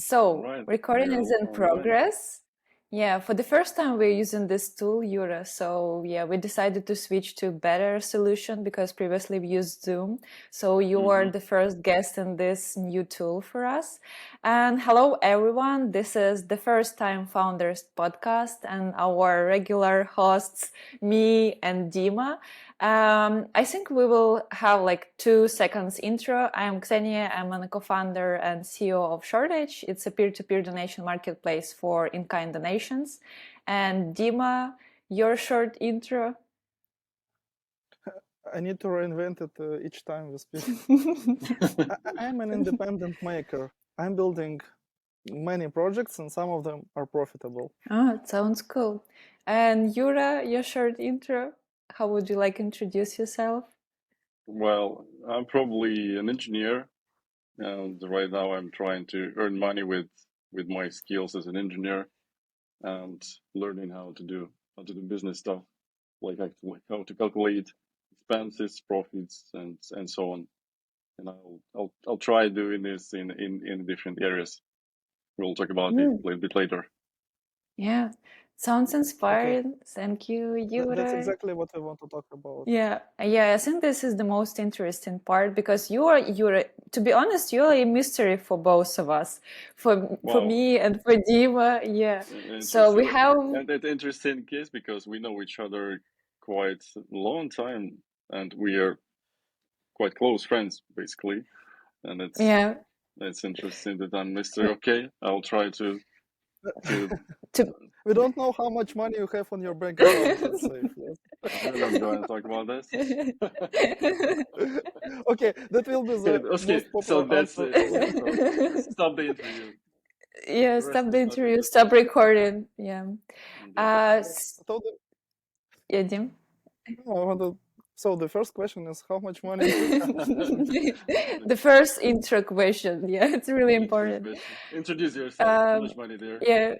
So, Right, we recording are is in online. progress. Yeah, for the first time we're using this tool, Yura. So, yeah, we decided to switch to better solution because previously we used Zoom. So, you are Mm-hmm. the first guest in this new tool for us. And hello, everyone. This is the First Time Founders podcast, and our regular hosts, me and Dima. I think we will have like 2 seconds intro. I'm Ksenia. I'm a co-founder and CEO of Shortage. It's a peer-to-peer donation marketplace for in-kind donations. And Dima, your short intro. I need to reinvent it each time we speak. I'm an independent maker. I'm building many projects, and some of them are profitable. Oh, it sounds cool. And Yura, your short intro. How would you like to introduce yourself? Well, I'm probably an engineer, and right now I'm trying to earn money with my skills as an engineer and learning how to do business stuff, like how to calculate expenses, profits, and so on. And I'll try doing this in different areas. We'll talk about it a little bit later. Yeah, sounds Okay, inspiring. Thank you, that's Yura. exactly what I want to talk about. Yeah, I think this is the most interesting part because you're to be honest, you're a mystery for both of us, for Wow, me and for Dima. Yeah, so we interesting. have And that interesting case because we know each other quite a long time, and we are quite close friends basically. And yeah it's interesting that I'm Mr. Okay. I'll try to. to We don't know how much money you have on your bank account. That's safe. Yes. We're not going to talk about this. Okay, that will be the Okay, most so popular that's answer. so stop the interview. yeah, The rest stop the is not interview, interesting. stop recording. Yeah, Okay. uh, Okay, s- so yeah, Dim. so the first question is how much money? The first intro question. Yeah, it's really The first important. question. Introduce yourself. How Um, much money there yeah,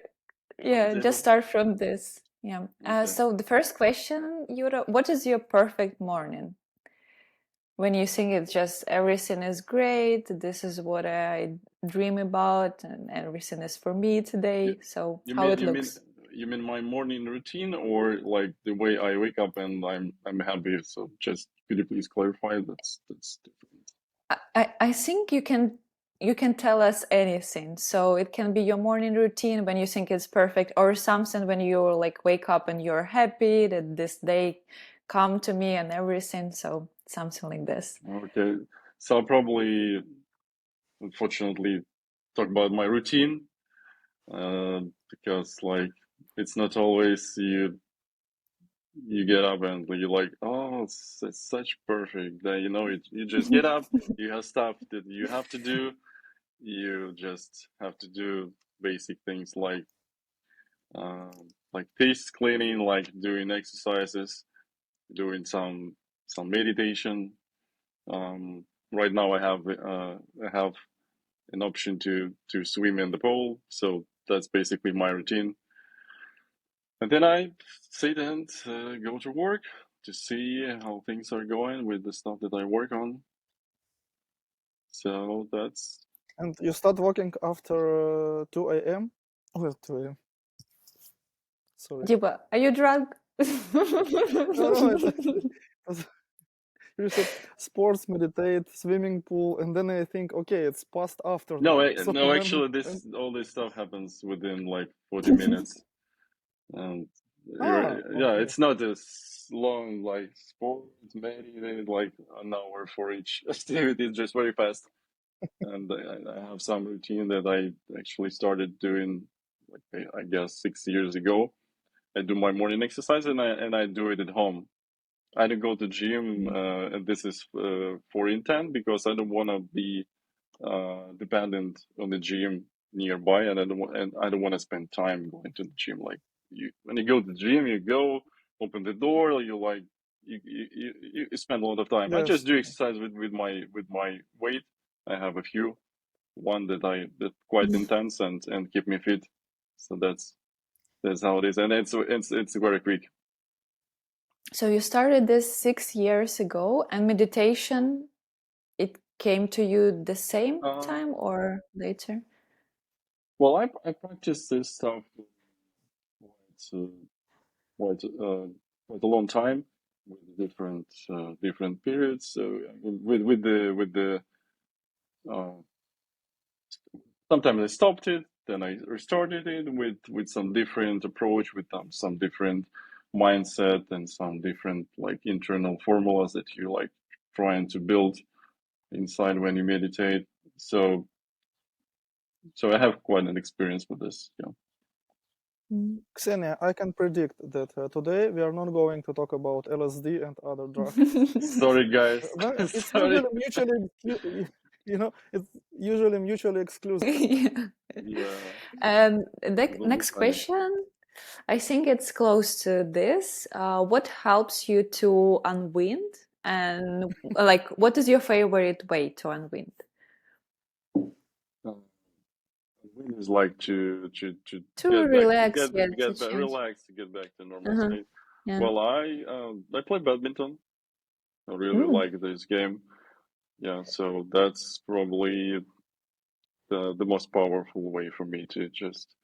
on the yeah, just table? start from this. Yeah. Okay. So the first question, Yura, what is your perfect morning? When you think it's just everything is great, this is what I dream about, and everything is for me You, today. So you how mean it you mean looks? you mean my morning routine or like the way I wake up and I'm happy? So just could you please clarify? That's different. I think you can tell us anything. So it can be your morning routine when you think it's perfect, or something when you like wake up and you're happy that this day come to me and everything. So something like this. Okay. So I'll probably unfortunately talk about my routine because like it's not always you get up and you're like, oh, it's such perfect day. You just get up, you have stuff that you have to do. You just have to do basic things like face cleaning, like doing exercises, doing some meditation. Right now I have an option to swim in the pool, so that's basically my routine. And then I sit and go to work to see how things are going with the stuff that I work on. So that's And you start working after 2 a.m. Well, 2 a.m. Sorry. Diba, are you drunk? No, you said sports, meditate, swimming pool, and then I think, okay, it's past no, afternoon. So no. then, Actually, this all this stuff happens within like 40 minutes, and yeah, okay. it's not as long like sports, maybe like an hour for each activity. It's just very fast, and I have some routine that I actually started doing, like I guess 6 years ago. I do my morning exercise and I do it at home. I don't go to gym, and this is for intent because I don't want to be dependent on the gym nearby, and I don't want to spend time going to the gym. Like when you go to the gym, you go open the door, you like you spend a lot of time. I just Yes. do exercise with my weight. I have a few, one that quite intense and keep me fit. So that's how it is, and it's very quick. So you started this 6 years ago, and meditation, it came to you the same Uh, time or later? Well, I practiced this stuff quite quite a long time with different periods. So I mean, with the uh, sometimes I stopped it, then I restarted it with some different approach, with some different mindset and some different like internal formulas that you like trying to build inside when you meditate. So I have quite an experience with this. Yeah. Ksenia, I can predict that today we are not going to talk about LSD and other drugs. Sorry, guys. It's Sorry. usually mutually, it's usually mutually exclusive. Yeah. Yeah, And the it will be next funny. question, I think it's close to this. What helps you to unwind? And like, what is your favorite way to unwind? Wind is like to To get back to relax, yeah, to get back change. relax to get back to normal Uh-huh. state. Yeah. Well, I play badminton. I really Mm. like this game. Yeah, so that's probably the most powerful way for me to just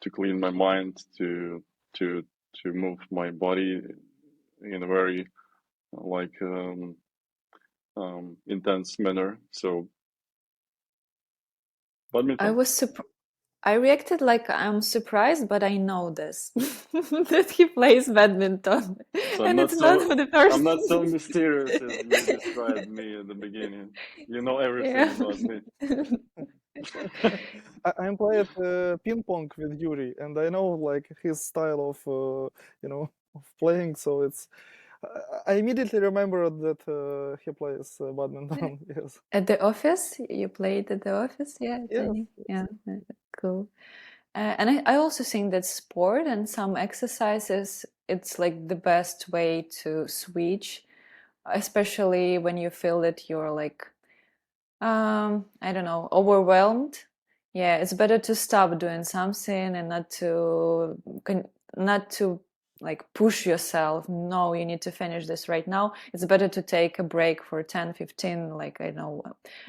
to clean my mind, to to move my body in a very like intense manner. So I badminton. was I reacted like I'm surprised, but I know this that he plays badminton, So and it's not for the I'm first. not so mysterious as you described me in the beginning. You know everything Yeah. about me. I'm playing ping pong with Yuri, and I know like his style of of playing. So it's I immediately remembered that he plays badminton. Yes, At the office, you played at the office, yeah, yes, Jenny. yes. Yeah, cool. And I also think that sport and some exercises, it's like the best way to switch, especially when you feel that you're like I don't know, overwhelmed. Yeah, it's better to stop doing something and not to like push yourself. No, you need to finish this right now. It's better to take a break for 10, 15, like I know,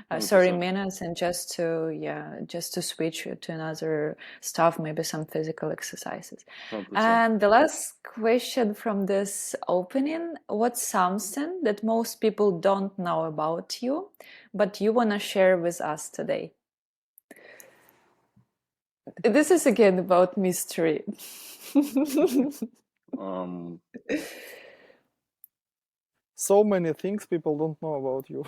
30 100%. minutes and just to switch to another stuff, maybe some physical exercises. 100%. And the last question from this opening, what's something that most people don't know about you, but you want to share with us today? This is again about mystery. Um, So many things people don't know about you.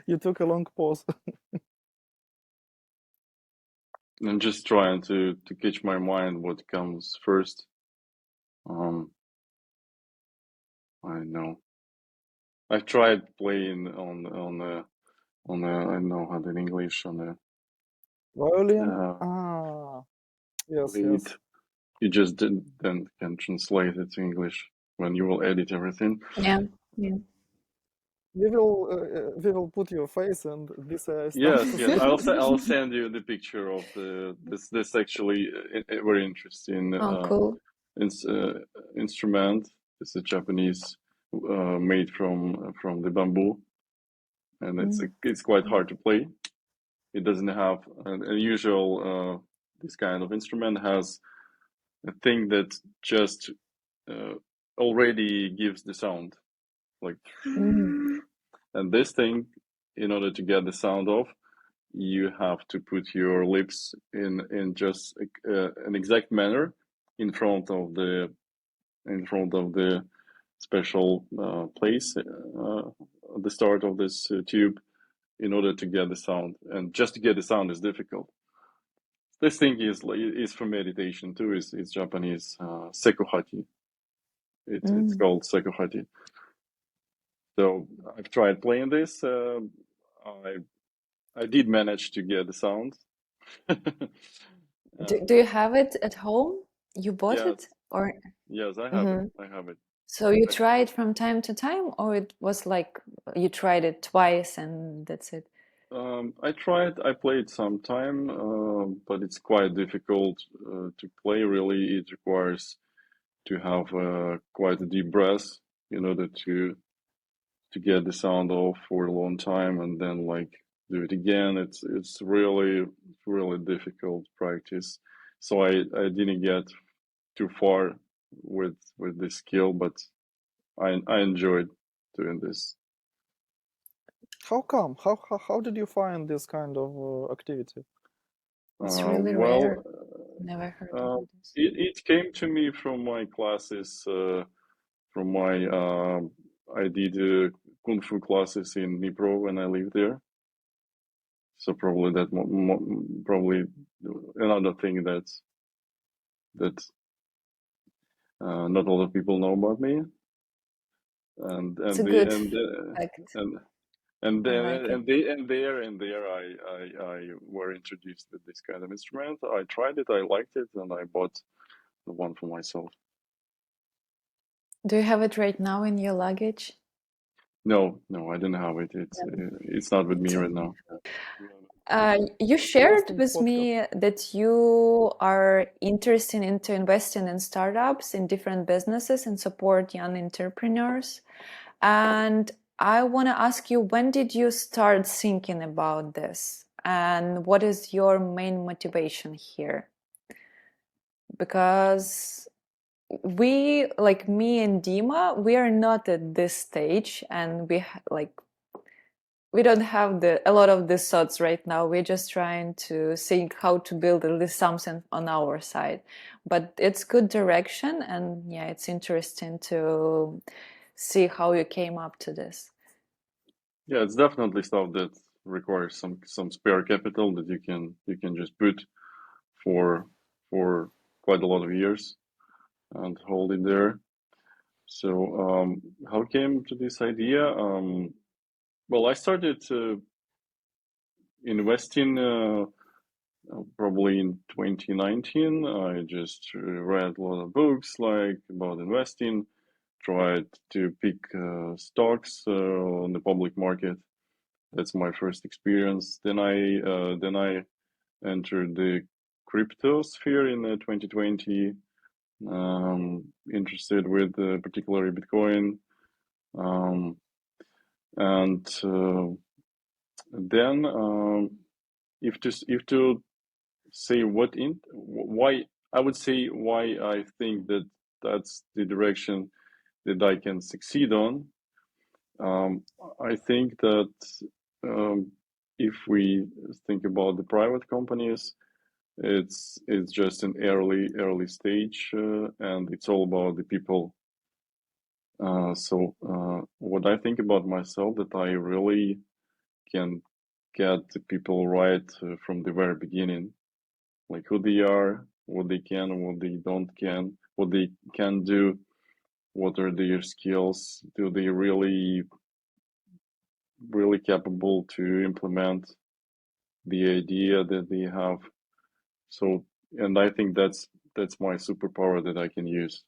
You took a long pause. I'm just trying to catch my mind what comes first. Um, I know. I've tried playing on I don't know how to in English on the Violin? uh, Ah, yes, lead. yes. You just didn't then can translate it to English when you will edit everything. Yeah, yeah. We will put your face and this stuff. Yes, yes. I'll send you the picture of the this actually a very interesting Oh, cool. ins instrument. It's a Japanese made from the bamboo, and Mm. it's quite hard to play. It doesn't have a usual this kind of instrument has a thing that just uh, already gives the sound like, Mm. and this thing, in order to get the sound off, you have to put your lips in just an exact manner in front of the special place at the start of this tube in order to get the sound. And just to get the sound is difficult. This thing is for meditation too. Is Japanese sekuhati. It's Mm. called sekuhati. So I've tried playing this. I I did manage to get the sound. Do you have it at home? You bought Yes, it, or? yes, I have it. Mhm. I have it. So you I, try it from time to time, or it was like you tried it twice and that's it? I tried. I played some time, but it's quite difficult to play. Really, it requires to have quite a deep breath in order to get the sound off for a long time, and then like do it again. It's really difficult practice. So I didn't get too far with this skill, but I enjoyed doing this. How come? How did you find this kind of activity? It's really rare. Well, Never heard about this. it came to me from my classes, from my I did kung fu classes in Dnipro when I lived there. So probably that probably another thing that not a lot of people know about me, and It's a and the good and fact. and and I then like it. and there I were introduced to this kind of instrument. I tried it, I liked it, and I bought the one for myself. Do you have it right now in your luggage? No, I didn't have it. It's not with me It's right okay. now. You shared Interesting with podcast. me that you are interested into investing in startups, in different businesses, and support young entrepreneurs. And I want to ask you, when did you start thinking about this? And what is your main motivation here? Because we, like me and Dima, we are not at this stage, and we don't have a lot of these thoughts right now. We're just trying to think how to build at least something on our side. But it's good direction, and yeah, it's interesting to see how you came up to this. Yeah, it's definitely stuff that requires some spare capital that you can just put for quite a lot of years and hold it there. So how came to this idea? Well, I started investing probably in 2019. I just read a lot of books like about investing, tried to pick stocks on the public market. That's my first experience. Then I entered the crypto sphere in 2020. Interested with particularly Bitcoin, um, and then if to say why I would say why I think that that's the direction that I can succeed on. I think that um, if we think about the private companies, it's just an early stage, and it's all about the people. So what I think about myself that I really can get the people right from the very beginning, like who they are, what they can, what they don't can, what they can do, what are their skills, do they really capable to implement the idea that they have. So, and I think that's my superpower that I can use.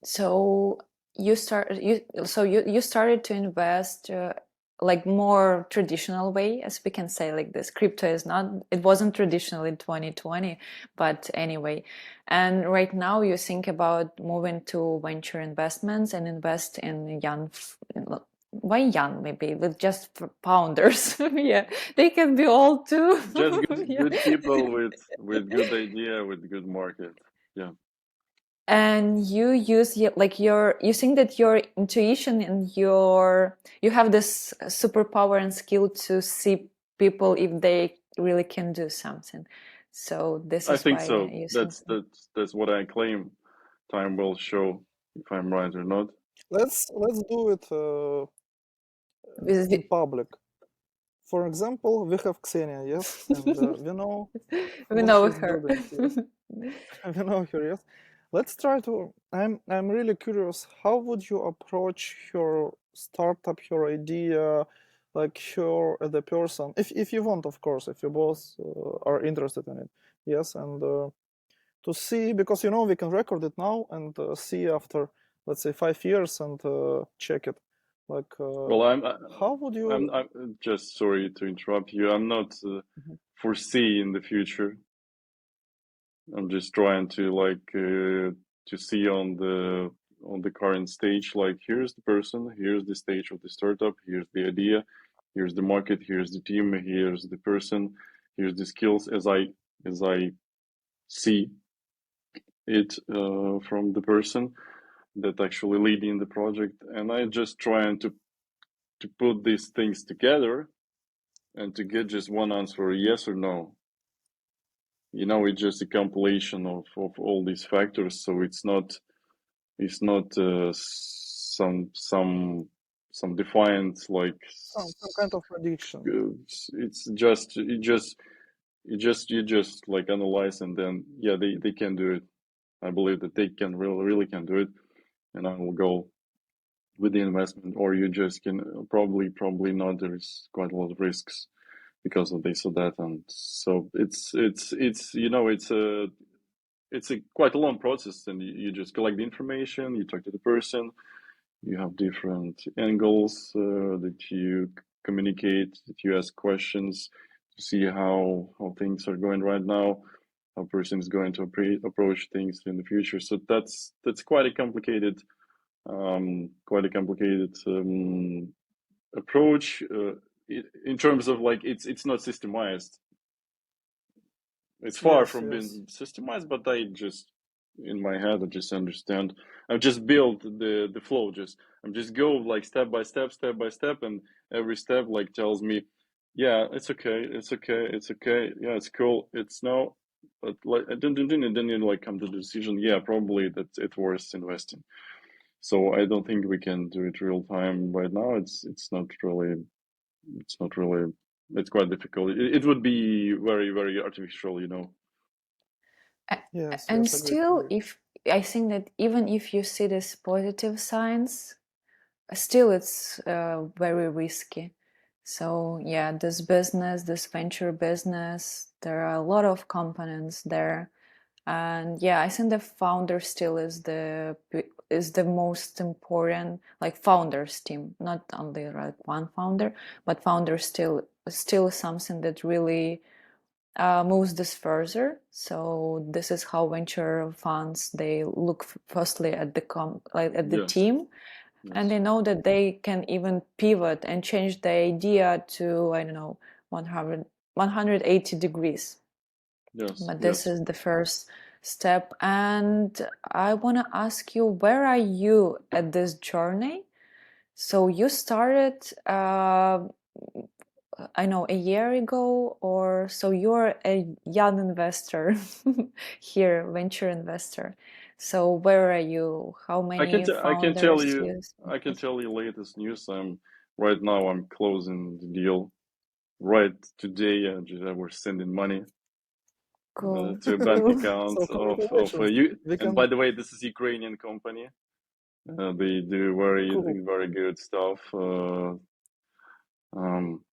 So you started to invest like more traditional way, as we can say like this. Crypto is not, it wasn't traditional in 2020, but anyway. And right now you think about moving to venture investments and invest in why young, maybe with just founders. Yeah, they can be old too. Just Yeah. good people with good idea, with good market. Yeah. And you use like you think that your intuition and you have this superpower and skill to see people if they really can do something. So this I is think why so. you think That's what I claim. Time will show if I'm right or not. Let's do it With in public. For example, we have Xenia, yes, and we know we what know she's her. building here. We know her, yes. Let's try to. I'm really curious. How would you approach her startup, her idea, like her the person, if you want, of course, if you both are interested in it, yes, and to see because we can record it now and see after, let's say, 5 years and check it, like Well, how would you? I'm just sorry to interrupt you. I'm not Mhm. foresee in the future. I'm just trying to to see on the current stage. Like, here's the person, here's the stage of the startup, here's the idea. Here's the market, here's the team, here's the person, here's the skills as I see it from the person that actually leading the project, and I just trying to put these things together and to get just one answer, yes or no. It's just a compilation of all these factors, so it's not some defined like Some kind of prediction. it's just you just like analyze, and then yeah, they can do it. I believe that they can really can do it, and I will go with the investment, or you just can probably not. There's quite a lot of risks because of this or that, and so it's a quite a long process, and you just collect the information, you talk to the person, you have different angles that you communicate, that you ask questions to see how things are going right now, how person is going to approach things in the future. So that's quite a complicated approach in terms of like it's not systemized. It's far Yes, from yes. being systemized, but I just in my head I just understand. I just build the flow. I'm just go like step by step, and every step like tells me, yeah, it's okay, it's okay, it's okay, yeah, it's cool, it's no, but like and then you like come to the decision, yeah, probably that it's worth investing. So I don't think we can do it real time right now. It's not really it's quite difficult. It would be very very artificial. A- Yes, And yes, agree, still, agree. if I think that even if you see this positive signs, still it's very risky. So yeah, this venture business, there are a lot of components there, and yeah, I think the founder still is the most important, like founders team, not only like one founder, but founder still something that really moves this further. So this is how venture funds they look firstly at the Yes, team, and yes, they know that they can even pivot and change the idea to, I don't know, 180 degrees. yes, But this yes. is the first step. And I want to ask you, where are you at this journey? So you started, I know, a year ago or so. You're a young investor here, venture investor. So where are you? How I can many t- I can tell founders you you I can with? tell you latest news. I'm closing the deal right today. We're sending money Cool, to a bank cool. account So of congratulations. you. We And can by the way, this is Ukrainian company. They do very cool. very good stuff.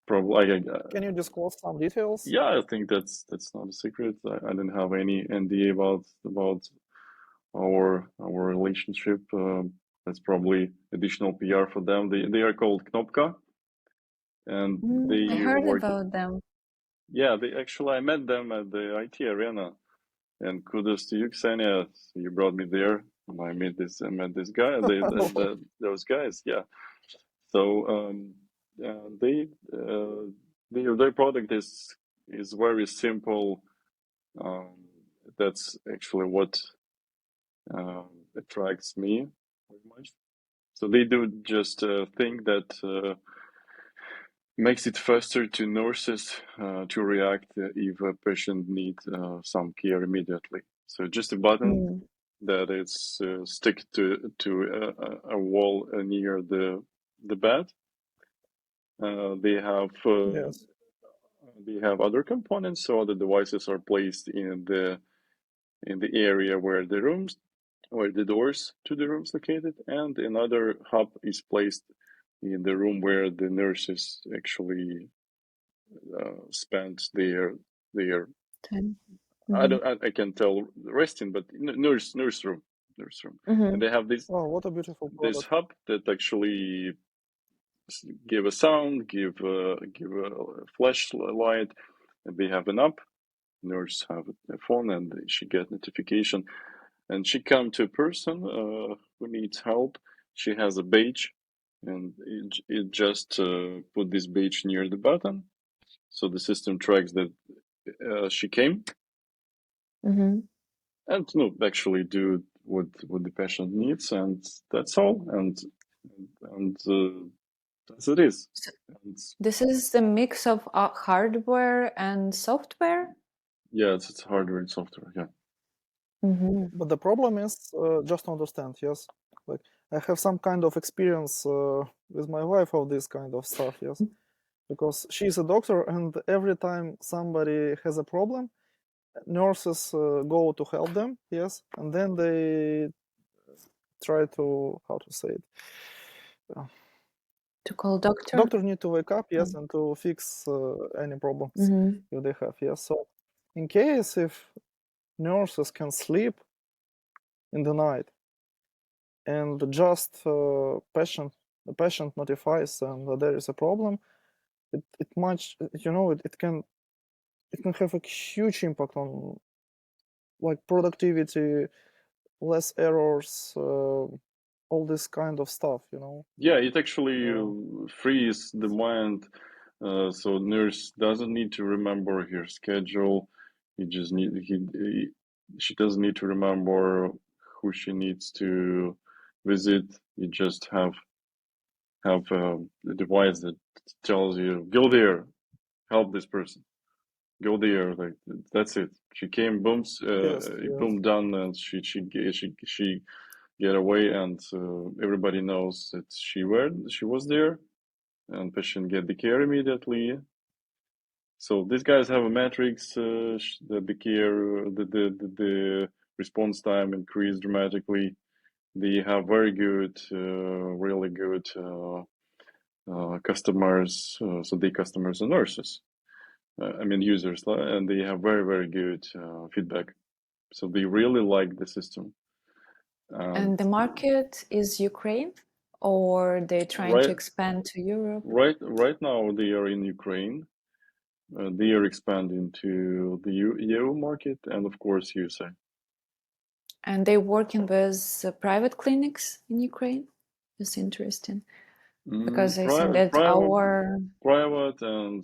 Probably Can you disclose some details? yeah, I think that's not a secret. I didn't have any NDA about our relationship. That's probably additional PR for them. They are called Knopka, and I they heard work. about them. Yeah, they actually I met them at the IT arena, and kudos to you, Ksenia. You brought me there. I met this guy. Those guys. Yeah. So they their product is very simple. Um, that's actually what attracts me very much. So they do just a thing that makes it faster to nurses to react if a patient needs some care immediately. So just a button Mm, that is stick to a wall near the bed. They have Yes. other components, so other devices are placed in the area where the doors to the rooms located, and another hub is placed in the room where the nurses actually spend their ten. I Mm-hmm. don't I can tell resting, but nurse room, and Mm-hmm. they have Oh, what a beautiful this product. hub that actually give a sound, give a flashlight, and they have an app. Nurse have a phone, and she get notification, and she come to a person who needs help. She has a badge and it just put this badge near the button, so the system tracks that she came, Mm-hmm. and actually do what the patient needs, and that's all, and as it is. So And this is a mix of hardware and software. yeah, it's hardware and software. Yeah. Mm-hmm. But the problem is, just to understand, yes, like I have some kind of experience with my wife of this kind of stuff, yes, because she's a doctor, and every time somebody has a problem, nurses go to help them, yes, and then they try to, how to say it, To call doctor. doctor need to wake up, yes, and to fix any problems Mm-hmm. if they have, yes. So in case if nurses can sleep in the night and just the patient notifies them that there is a problem, it much, it can have a huge impact on like productivity, less errors, all this kind of stuff, Yeah, it actually uh, frees the mind, so nurse doesn't need to remember her schedule. She doesn't need to remember who she needs to visit. You just have a device that tells you, go there, help this person, go there. Like that's it. She came, yes, yes. boom, done, and she get away, and everybody knows that she was there, and patient get the care immediately. So these guys have a matrix that the care, the response time increased dramatically. They have very good, really good customers. So they customers and nurses. I mean users, and they have very very good feedback. So they really like the system. And And the market is Ukraine, or they're trying to right expand to Europe? right now they are in Ukraine. They are expanding to the EU market and of course USA. And they're working with private clinics in Ukraine. It's interesting because I think Private, that our private, and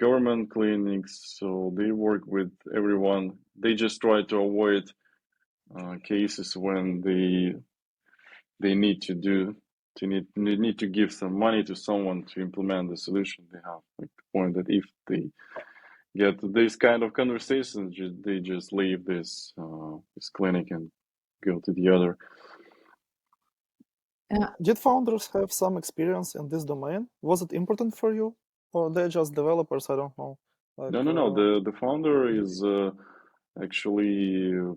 government clinics. So they work with everyone. They just try to avoid cases when they need need to give some money to someone to implement the solution they have. Like the point that if they get this kind of conversations, they just leave this clinic and go to the other. Did founders have some experience in this domain? Was it important for you, or they're just developers? I don't know. Like, No. The founder is actually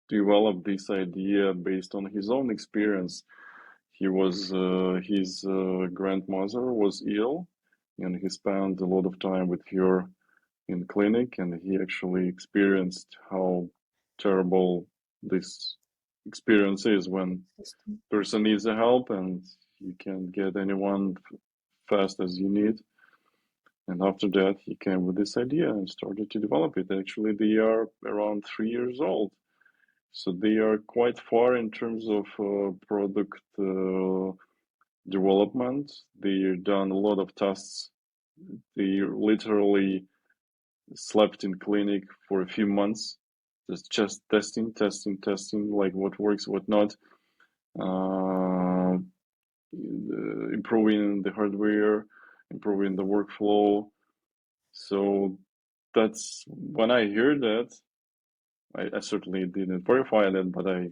developed this idea based on his own experience. He was his grandmother was ill, and he spent a lot of time with her in clinic, and he actually experienced how terrible this experience is when system. person needs the help and you can't get anyone fast as you need. And after that, he came with this idea and started to develop it. Actually, they are around 3 years old. So they are quite far in terms of product development. They've done a lot of tests. They literally slept in clinic for a few months, just testing, like what works, what not, uh, improving the hardware, improving the workflow. So that's when I hear that. I certainly didn't verify that, but I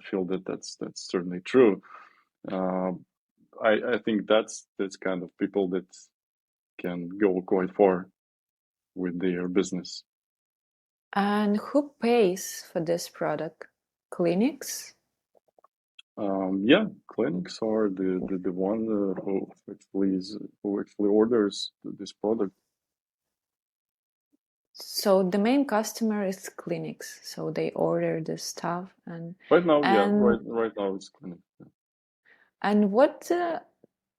feel that that's certainly true. Uh, I think that's kind of people that can go quite far with their business. And who pays for this product? Clinics? Yeah, clinics are the one who actually orders this product. So the main customer is clinics. So they order the stuff and Right now, yeah, and right now it's clinic. Yeah. and what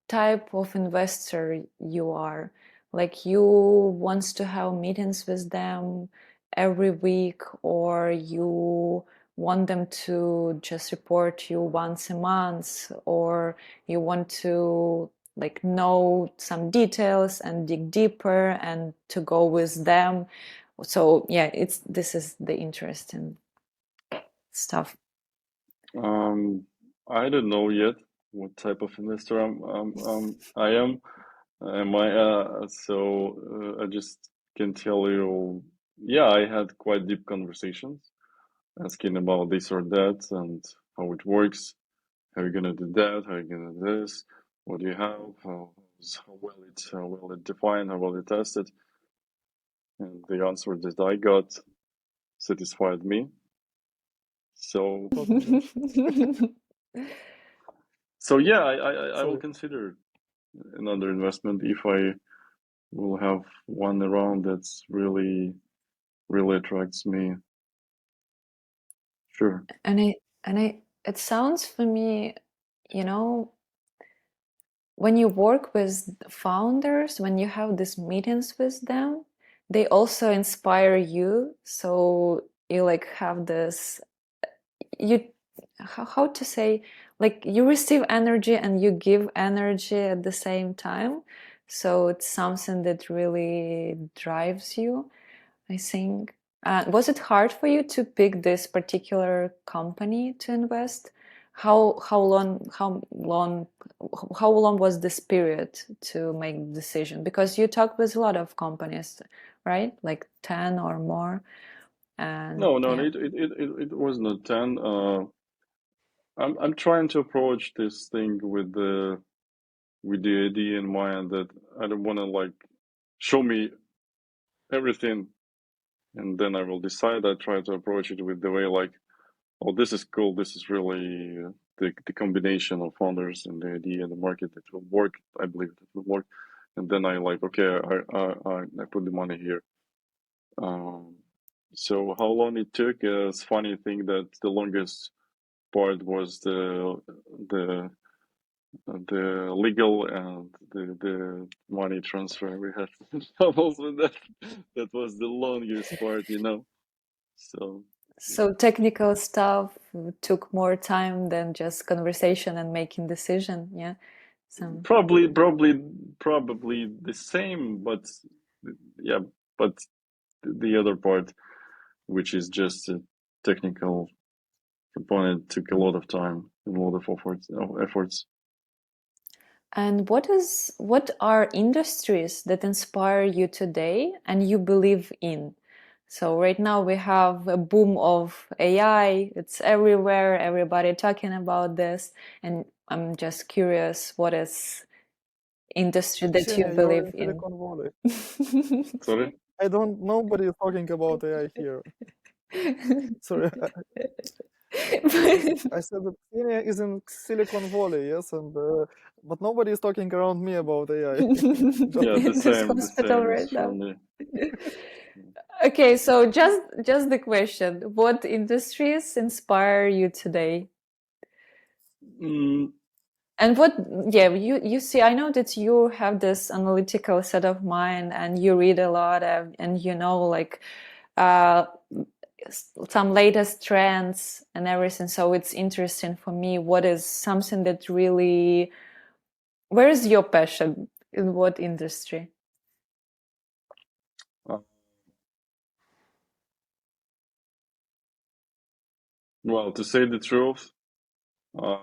type of investor you are? Like you wants to have meetings with them every week, or you want them to just report you once a month, or you want to like know some details and dig deeper and to go with them. So yeah, this is the interesting stuff. I don't know yet what type of investor I am. Am I? I just can tell you, yeah, I had quite deep conversations asking about this or that and how it works. How are you gonna do that? How are you gonna do this? What do you have? How well it defined? How well it tested? And the answer that I got satisfied me. So, Talking, yeah. so yeah, I will Sorry. consider another investment if I will have one around that's really attracts me. Sure. It sounds for me, you know, when you work with founders, when you have these meetings with them, they also inspire you. So you like have this, you, how to say, like you receive energy and you give energy at the same time. So it's something that really drives you, I think. Was it hard for you to pick this particular company to invest? How long was this period to make the decision? Because you talk with a lot of companies, right? Like 10 or more. And No, yeah. it was not 10. I'm trying to approach this thing with the idea in mind that I don't want to like show me everything and then I will decide. I try to approach it with the way like, oh, this is cool. This is really the combination of founders and the idea and the market that will work. I believe that will work. And then I like, okay, I put the money here. Um, so how long it took? It's funny thing that the longest part was the the legal and the money transfer. We had troubles with that. That was the longest part, you know. So So technical stuff took more time than just conversation and making decision. Yeah. So probably the same, but yeah, but the other part, which is just a technical component, took a lot of time and a lot of efforts. and what are industries that inspire you today and you believe in? So right now we have a boom of AI. It's everywhere. Everybody talking about this, and I'm just curious, what is industry that you Ksenia, you're believe in in? Silicon Valley. Sorry. I don't. Nobody is talking about AI here. Sorry, I said that Ksenia is in Silicon Valley, yes, and but nobody is talking around me about AI. Just Yeah, In this the hospital same is right now. from the. Okay, so just the question: what industries inspire you today? Mm, And what, yeah, you see, I know that you have this analytical set of mind and you read a lot and you know, like, uh, some latest trends and everything. So it's interesting for me. What is something that really, where is your passion? In what industry? uh, well, to say the truth, um,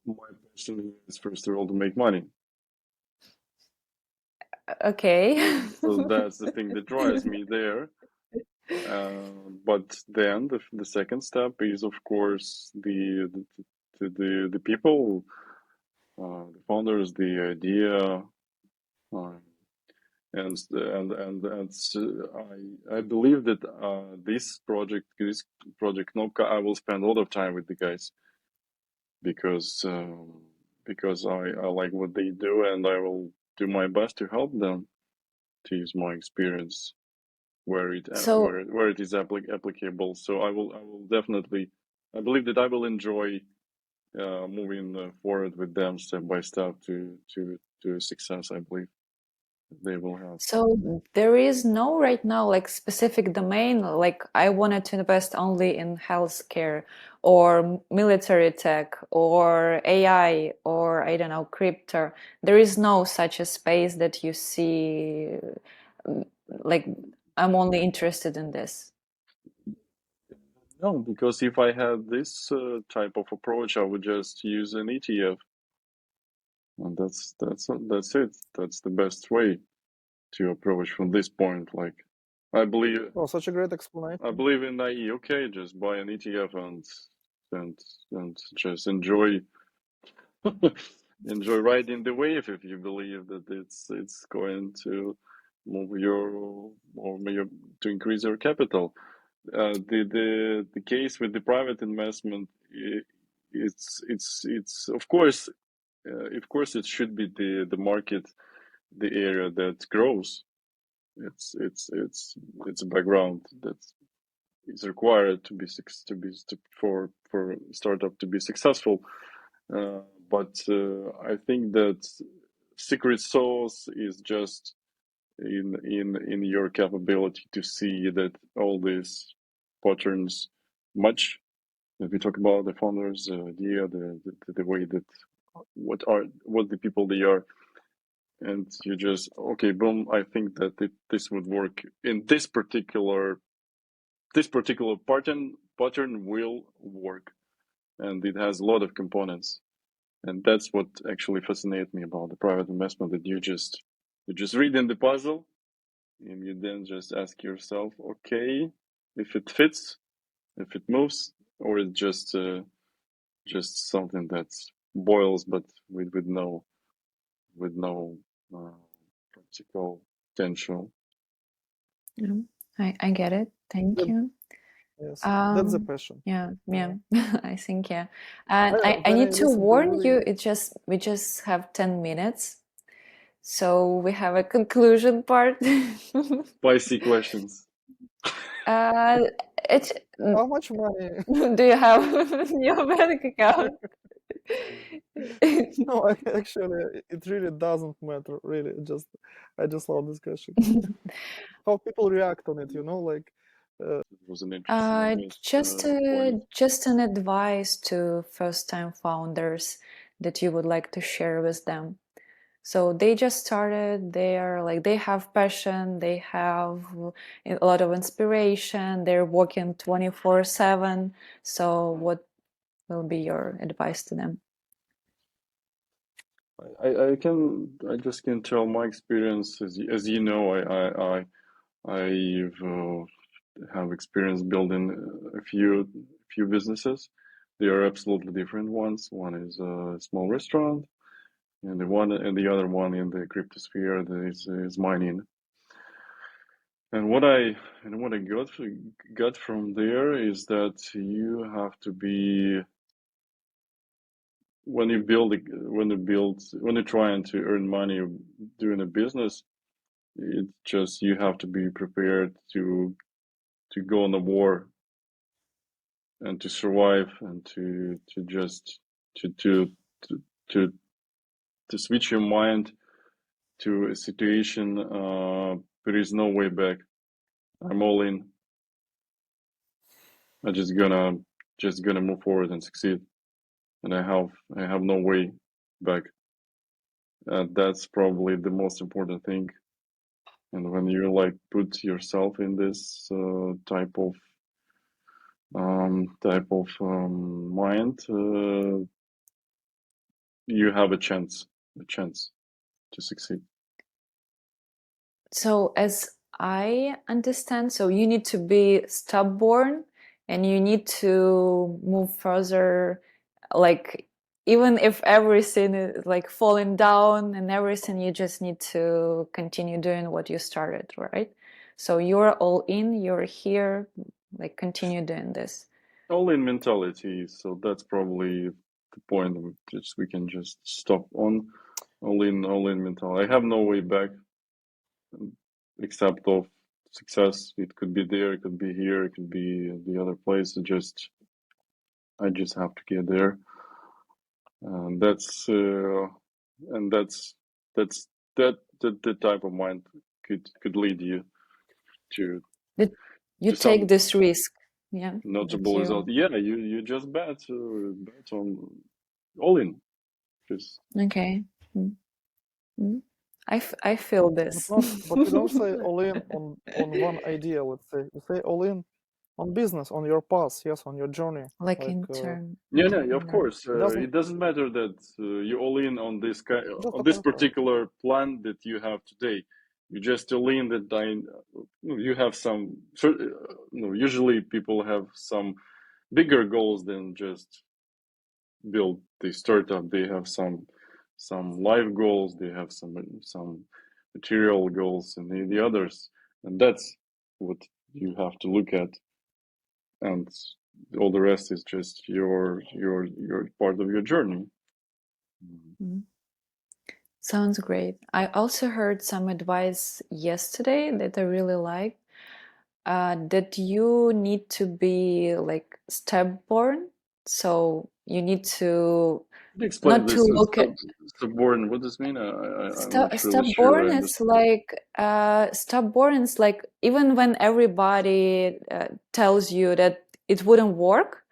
my passion is first of all to make money. Okay. So that's the thing that drives me there. But then the second step is, of course, the people, the founders, the idea, uh, I believe that this project Nopka, I will spend a lot of time with the guys because I like what they do and I will do my best to help them to use my experience So, where it is applicable. So I will definitely I believe that I will enjoy moving forward with them step by step to success. I believe they will have. So there is no right now like specific domain, like I wanted to invest only in healthcare or military tech or AI or I don't know, crypto. There is no such a space that you see like I'm only interested in this. No, because if I had this type of approach, I would just use an ETF, and that's it. That's the best way to approach from this point. Like, I believe Oh, such a great I explanation. believe in IE. Okay, just buy an ETF and and just enjoy enjoy riding the wave if you believe that it's going to move your to increase your capital. The case with the private investment, it's of course it should be the market, the area that grows. It's a background that is required to be for startup to be successful. But I think that secret sauce is just in your capability to see that all these patterns match. If we talk about the founders, idea, the way that what the people they are, and you just okay, boom. I think that this would work in this particular pattern will work, and it has a lot of components. And that's what actually fascinates me about the private investment, that you just read in the puzzle and you then just ask yourself, okay, if it fits, if it moves, or it's just something that boils but with no uh, practical potential. Yeah, I get it. Thank That, you. yes, that's the passion. Yeah, You yeah, know, I think yeah. And I when I need to listen to warn Yuri, you, we just have 10 minutes. So we have a conclusion part. Spicy questions. uh, it's, how much money? do you have your bank account? No, actually, it really doesn't matter. Really, I just love this question. How people react on it, like, It was an interesting point. Just an advice to first-time founders that you would like to share with them. So they just started, they have passion, they have a lot of inspiration, they're working 24/7. So what will be your advice to them? I just can tell my experience as you know, I've have experience building a few businesses. They are absolutely different ones. One is a small restaurant, and the other one in the crypto sphere that is mining. And what I got from there is that you have to be when you're trying to earn money doing a business, it's just you have to be prepared to go on a war and to survive and to just to to to to, to switch your mind to a situation. There is no way back. I'm all in. I'm just gonna move forward and succeed, and I have no way back. That's probably the most important thing. And when you like put yourself in this type of mind, you have a chance to succeed. So as I understand, so you need to be stubborn and you need to move further, like even if everything is like falling down and everything, you just need to continue doing what you started, right? So you're all in, you're here, like continue doing this. All in mentality. So that's probably the point. We can just stop on all in mentality. I have no way back except of success. It could be there, it could be here, it could be the other place. I just have to get there, and that's that's that. the type of mind could lead you to Did you to take some this risk? Yeah, that notable result. you. Yeah, you just bet on all in. Just Okay. Mm, mm. I feel But this. not, but you don't say all in on one idea. Let's say you say all in on business, on your path, yes, on your journey. Like Like in term, yeah, no, of no. course. it doesn't It doesn't matter that you all in on just on a this contract. particular plan that you have today. You just all in that you have some. Usually people have some bigger goals than just build the startup. They have some life goals. They have some material goals and the others, and that's what you have to look at. And all the rest is just your part of your journey. Mm. Sounds great. I also heard some advice yesterday that I really like. That you need to be like step-born, so you need to Explain not to this look at stubborn. What does it mean? I'm not really sure step-born. I It's understand. like step-born is like even when everybody tells you that it wouldn't work,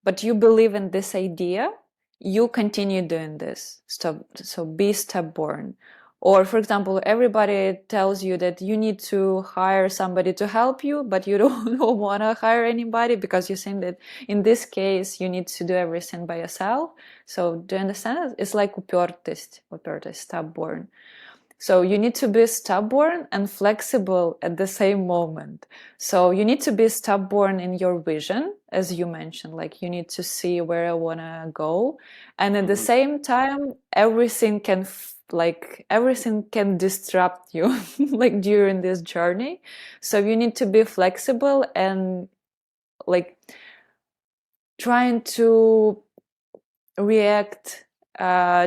but you believe in this idea, you continue doing this. So be step-born. Or, for example, everybody tells you that you need to hire somebody to help you, but you don't want to hire anybody because you think that in this case you need to do everything by yourself. So, do you understand? It's like упертость, step-born. So you need to be stubborn and flexible at the same moment. So you need to be stubborn in your vision, as you mentioned, like you need to see where I want to go. And at the Hmm. same time, everything can everything can disrupt you like during this journey. So you need to be flexible and like trying to react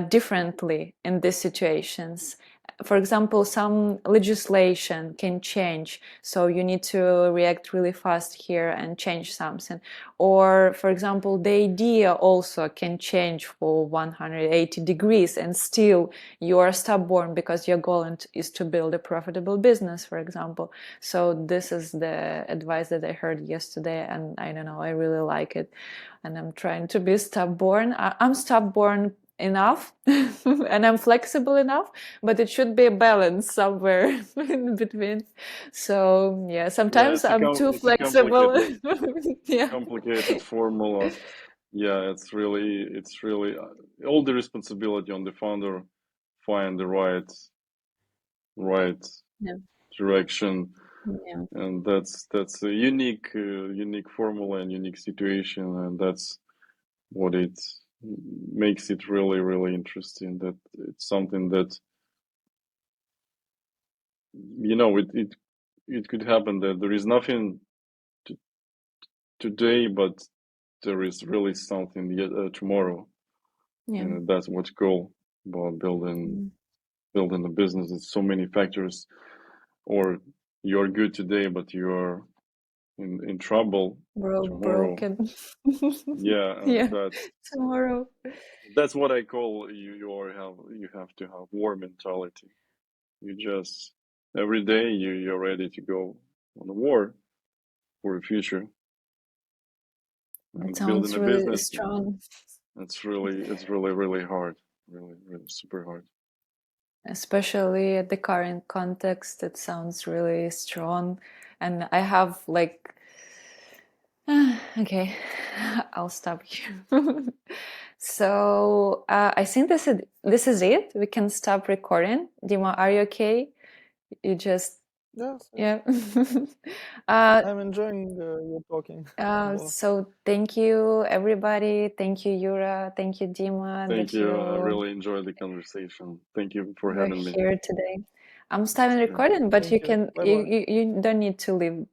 differently in these situations. For example, some legislation can change, so you need to react really fast here and change something. Or, for example, the idea also can change for 180 degrees, and still you are stubborn because your goal is to build a profitable business, for example. So this is the advice that I heard yesterday, and I don't know, I really like it. And I'm trying to be stubborn. I'm stubborn enough and I'm flexible enough, but it should be a balance somewhere in between. So yeah, Yeah, sometimes I'm too it's a flexible. Yeah. complicated formula. Yeah, it's really all the responsibility on the founder find the right Yeah. direction, Yeah. and that's a unique formula and unique situation, and that's what it makes it really interesting. That it's something that it could happen that there is nothing t today, but there is really something tomorrow. Yeah. That's what's cool about Mm. building a business. It's so many factors. Or you're good today, but you're in trouble tomorrow. Broken. Yeah, and Yeah. Tomorrow. that's what I call you have to have war mentality. You just every day you're ready to go on a war for a future. It And building sounds a really business, strong, it's really hard, really super hard. especially at the current context. It sounds really strong. And I have like okay, I'll stop here. So I think this is it. We can stop recording. Dima, are you okay? You just Yes, yes. yeah. uh, I'm enjoying you talking about. so thank you, everybody. Thank you, Yura. Thank you, Dima, Thank that you. I you really enjoyed the conversation. Thank you for were having me. here today. I'm starting Sure. recording, but Thank you. Bye you, bye. you don't need to leave.